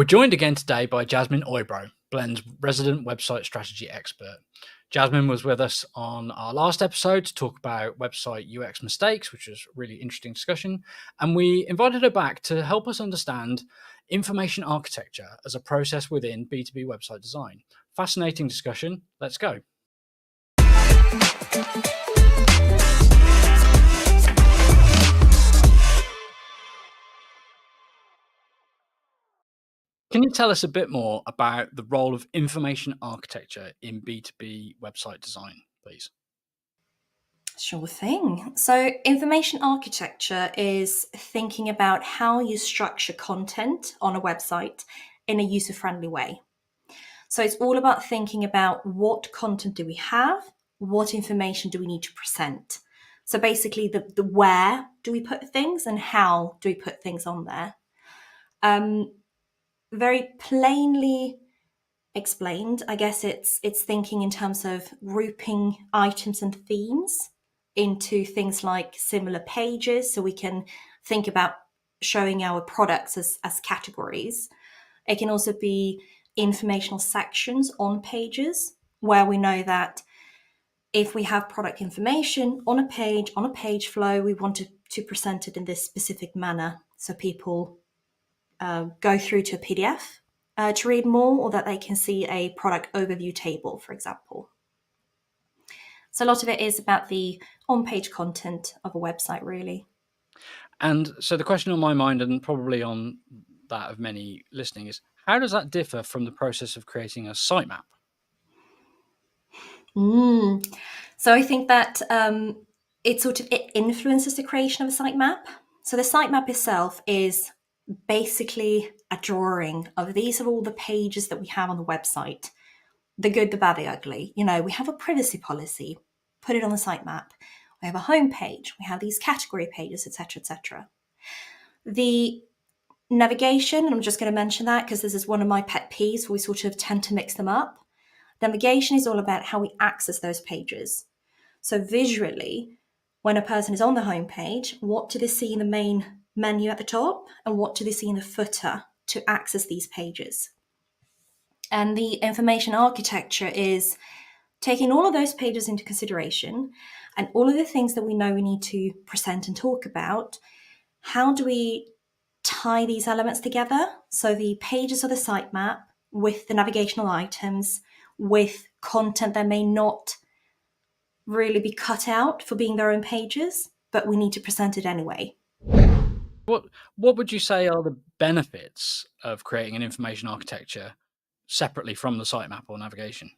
We're joined again today by Jasmine Oibro, Blend's resident website strategy expert. Jasmine was with us on our last episode to talk about website UX mistakes, which was a really interesting discussion. And we invited her back to help us understand information architecture as a process within B2B website design. Fascinating discussion. Let's go. Can you tell us a bit more about the role of information architecture in B2B website design, please? Sure thing. So, information architecture is thinking about how you structure content on a website in a user friendly way. So, it's all about thinking about what content do we have, what information do we need to present. So, basically, the where do we put things and how do we put things on there. Very plainly explained, I guess it's thinking in terms of grouping items and themes into things like similar pages, so we can think about showing our products as categories. It can also be informational sections on pages where we know that if we have product information on a page flow, we want to present it in this specific manner so people go through to a PDF to read more, or that they can see a product overview table, for example. So a lot of it is about the on-page content of a website, really. And so the question on my mind, and probably on that of many listening, is how does that differ from the process of creating a sitemap? So I think that it influences the creation of a sitemap. So the sitemap itself is basically a drawing of these are all the pages that we have on the website. The good, the bad, the ugly. You know, we have a privacy policy, put it on the sitemap. We have a home page, we have these category pages, etc., etc. The navigation, and I'm just going to mention that because this is one of my pet peeves, we sort of tend to mix them up. Navigation is all about how we access those pages. So visually, when a person is on the home page, what do they see in the main menu at the top, and what do they see in the footer to access these pages? And the information architecture is taking all of those pages into consideration and all of the things that we know we need to present and talk about. How do we tie these elements together? So the pages of the sitemap with the navigational items, with content that may not really be cut out for being their own pages, but we need to present it anyway. What would you say are the benefits of creating an information architecture separately from the sitemap or navigation?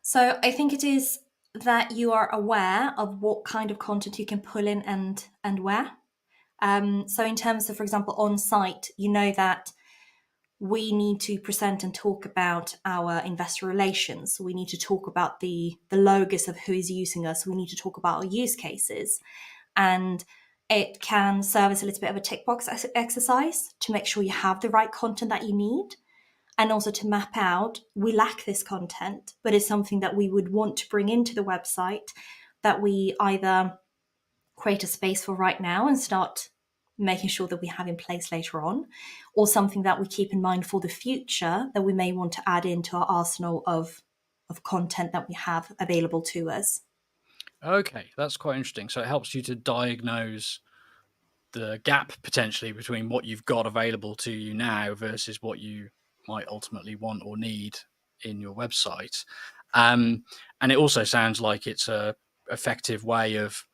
So I think it is that you are aware of what kind of content you can pull in and where. So in terms of, for example, on site, you know that we need to present and talk about our investor relations. We need to talk about the logos of who is using us. We need to talk about our use cases. And it can serve as a little bit of a tick box exercise to make sure you have the right content that you need. And also to map out, we lack this content, but it's something that we would want to bring into the website that we either create a space for right now and start making sure that we have in place later on, or something that we keep in mind for the future that we may want to add into our arsenal of content that we have available to us. Okay, that's quite interesting. So it helps you to diagnose the gap potentially between what you've got available to you now versus what you might ultimately want or need in your website. And it also sounds like it's a effective way of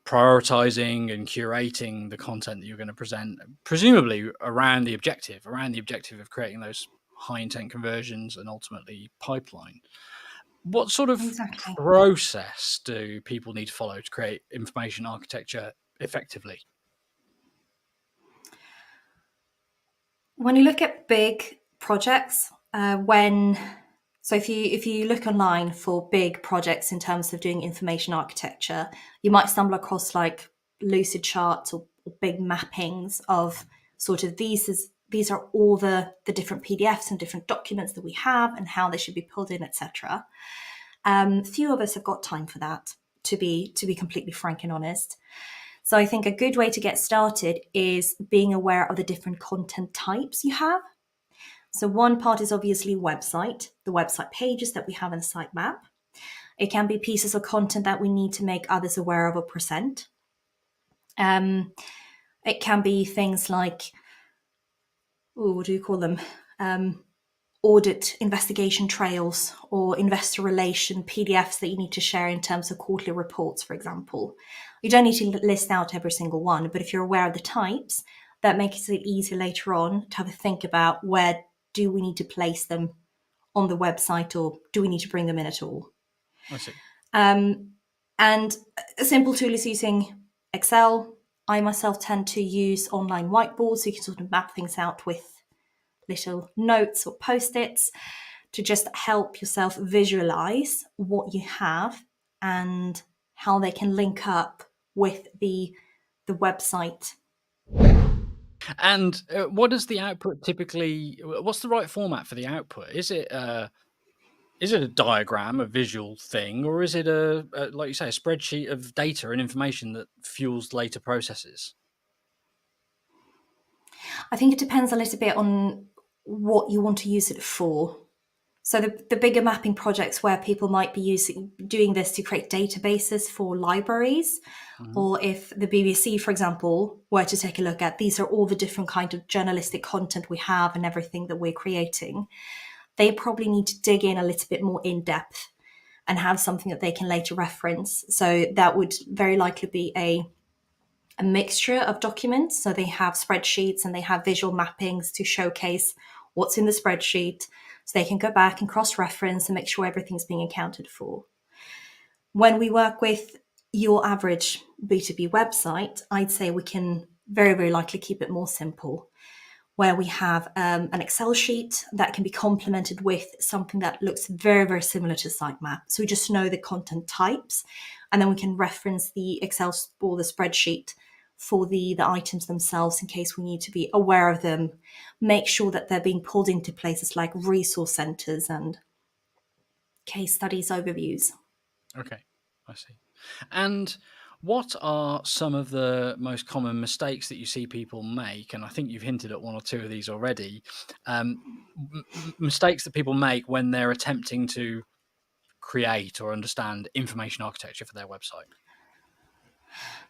prioritizing and curating the content that you're going to present, presumably around the objective of creating those high intent conversions and ultimately pipeline. What sort of process do people need to follow to create information architecture effectively? When you look at big projects, if you look online for big projects in terms of doing information architecture, you might stumble across like lucid charts or big mappings of sort of these are all the different PDFs and different documents that we have and how they should be pulled in, etc. Few of us have got time for that, to be completely frank and honest. So I think a good way to get started is being aware of the different content types you have. So one part is obviously the website pages that we have in the sitemap. It can be pieces of content that we need to make others aware of or present. It can be things like, what do you call them? Audit investigation trails or investor relation PDFs that you need to share in terms of quarterly reports, for example. You don't need to list out every single one, but if you're aware of the types, that makes it easier later on to have a think about where do we need to place them on the website, or do we need to bring them in at all? I see. And a simple tool is using Excel. I myself tend to use online whiteboards, so you can sort of map things out with little notes or post-its to just help yourself visualize what you have and how they can link up with the website. And what does the output typically? What's the right format for the output? Is it a diagram, a visual thing, or is it like you say, a spreadsheet of data and information that fuels later processes? I think it depends a little bit on what you want to use it for. So the bigger mapping projects where people might be doing this to create databases for libraries, Mhm. or if the BBC, for example, were to take a look at these are all the different kind of journalistic content we have and everything that we're creating, they probably need to dig in a little bit more in depth and have something that they can later reference. So that would very likely be a mixture of documents. So they have spreadsheets and they have visual mappings to showcase what's in the spreadsheet, so they can go back and cross-reference and make sure everything's being accounted for. When we work with your average B2B website, I'd say we can very, very likely keep it more simple, where we have an Excel sheet that can be complemented with something that looks very, very similar to sitemap. So we just know the content types, and then we can reference the Excel or the spreadsheet for the items themselves in case we need to be aware of them, make sure that they're being pulled into places like resource centers and case studies overviews. Okay, I see. And what are some of the most common mistakes that you see people make? And I think you've hinted at one or two of these already. Mistakes that people make when they're attempting to create or understand information architecture for their website.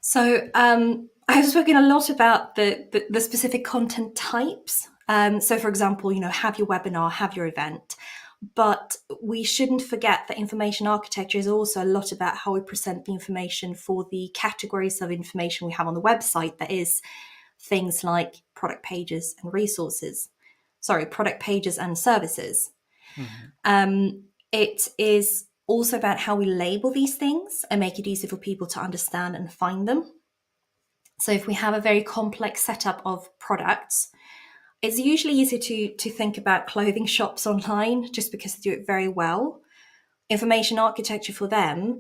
So I've spoken a lot about the specific content types. So for example, have your webinar, have your event, but we shouldn't forget that information architecture is also a lot about how we present the information for the categories of information we have on the website. That is things like product pages and resources. Sorry, product pages and services. Mhm. It is also about how we label these things and make it easy for people to understand and find them. So if we have a very complex setup of products, it's usually easy to think about clothing shops online just because they do it very well. Information architecture for them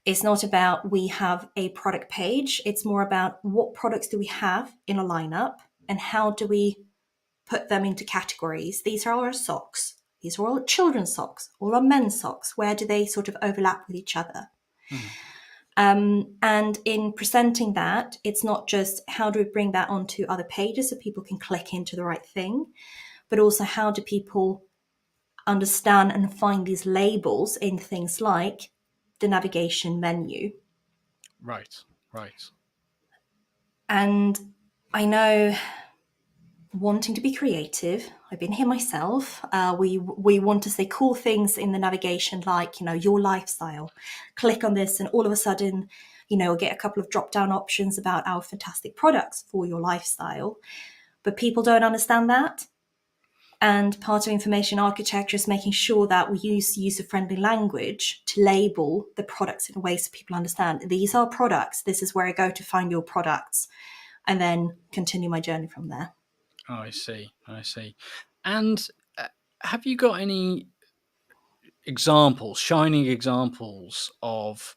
is not about we have a product page. It's more about what products do we have in a lineup and how do we put them into categories. These are our socks. These are all children's socks, all our men's socks. Where do they sort of overlap with each other? Mhm. And in presenting that, it's not just how do we bring that onto other pages so people can click into the right thing, but also how do people understand and find these labels in things like the navigation menu. Right, right. And I know, wanting to be creative, I've been here myself. We want to say cool things in the navigation, like your lifestyle. Click on this, and all of a sudden, get a couple of drop down options about our fantastic products for your lifestyle. But people don't understand that. And part of information architecture is making sure that we use user friendly language to label the products in a way so people understand these are products. This is where I go to find your products, and then continue my journey from there. Oh, I see. I see. And have you got any examples, shining examples of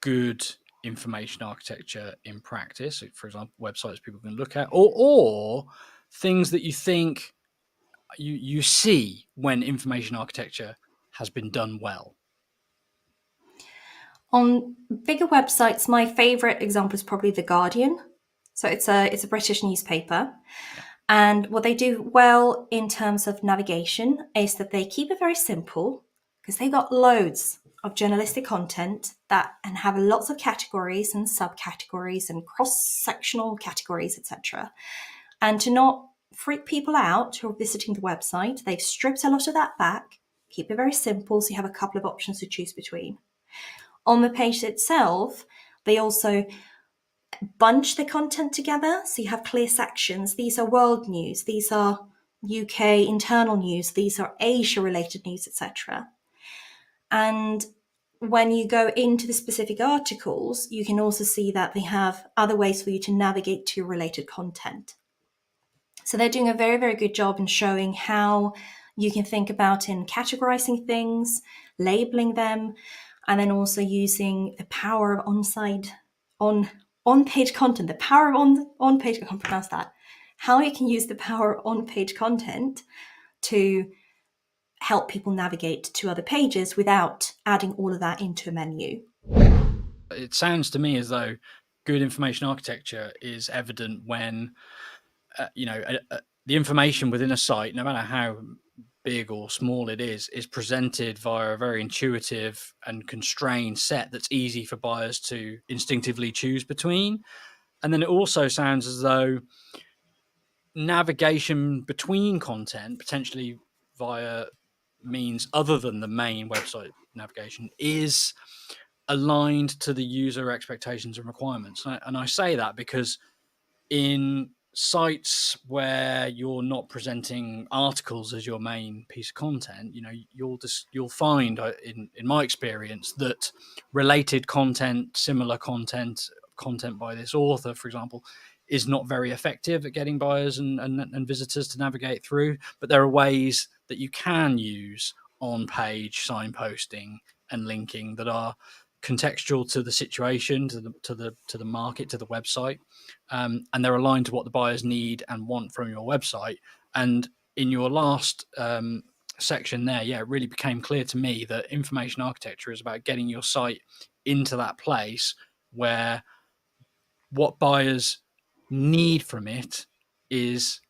good information architecture in practice? For example, websites people can look at, or things that you think you see when information architecture has been done well? On bigger websites, my favorite example is probably The Guardian. So it's a British newspaper. Yeah. And what they do well in terms of navigation is that they keep it very simple, because they've got loads of journalistic content and have lots of categories and subcategories and cross-sectional categories, etc. And to not freak people out who are visiting the website, they've stripped a lot of that back, keep it very simple, so you have a couple of options to choose between. On the page itself, they also bunch the content together, so you have clear sections. These are world news, these are UK internal news, these are Asia related news, etc. And when you go into the specific articles, you can also see that they have other ways for you to navigate to related content. So they're doing a very, very good job in showing how you can think about in categorizing things, labeling them, and then also using the power of on-page content, the power of on-page, I can't pronounce that, how you can use the power of on-page content to help people navigate to other pages without adding all of that into a menu. It sounds to me as though good information architecture is evident when, the information within a site, no matter how big or small it is presented via a very intuitive and constrained set that's easy for buyers to instinctively choose between. And then it also sounds as though navigation between content, potentially via means other than the main website navigation, is aligned to the user expectations and requirements. And I say that because in sites where you're not presenting articles as your main piece of content, you'll find, in my experience, that related content, similar content by this author, for example, is not very effective at getting buyers and visitors to navigate through. But there are ways that you can use on-page signposting and linking that are contextual to the situation, to the market, to the website, and they're aligned to what the buyers need and want from your website. And in your last section there, it really became clear to me that information architecture is about getting your site into that place where what buyers need from it is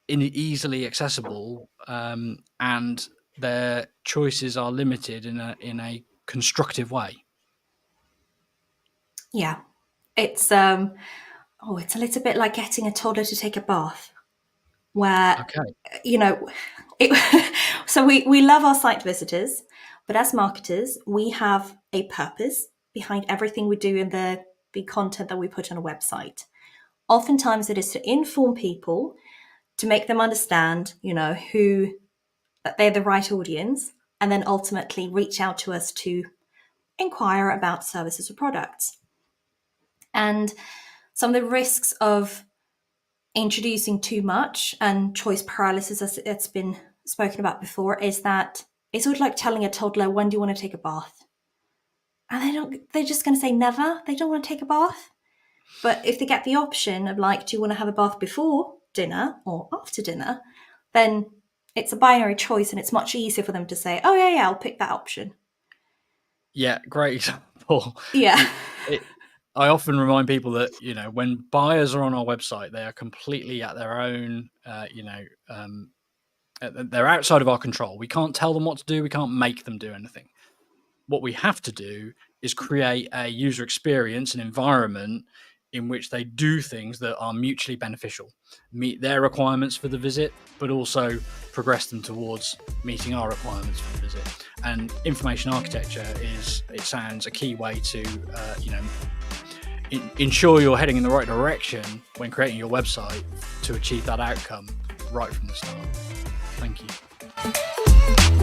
easily accessible, and their choices are limited in a constructive way. Yeah, it's a little bit like getting a toddler to take a bath, where so we love our site visitors, but as marketers, we have a purpose behind everything we do in the content that we put on a website. Oftentimes it is to inform people, to make them understand, that they're the right audience, and then ultimately reach out to us to inquire about services or products. And some of the risks of introducing too much and choice paralysis, as it's been spoken about before, is that it's sort of like telling a toddler, when do you want to take a bath? And they're just going to say never. They don't want to take a bath. But if they get the option of like, do you want to have a bath before dinner or after dinner, then it's a binary choice, and it's much easier for them to say, oh yeah, I'll pick that option. Yeah, great example. Yeah. I often remind people that, when buyers are on our website, they are completely at their own, they're outside of our control. We can't tell them what to do. We can't make them do anything. What we have to do is create a user experience, an environment in which they do things that are mutually beneficial, meet their requirements for the visit, but also progress them towards meeting our requirements for the visit. And information architecture is, it sounds, a key way to, ensure you're heading in the right direction when creating your website to achieve that outcome right from the start. Thank you.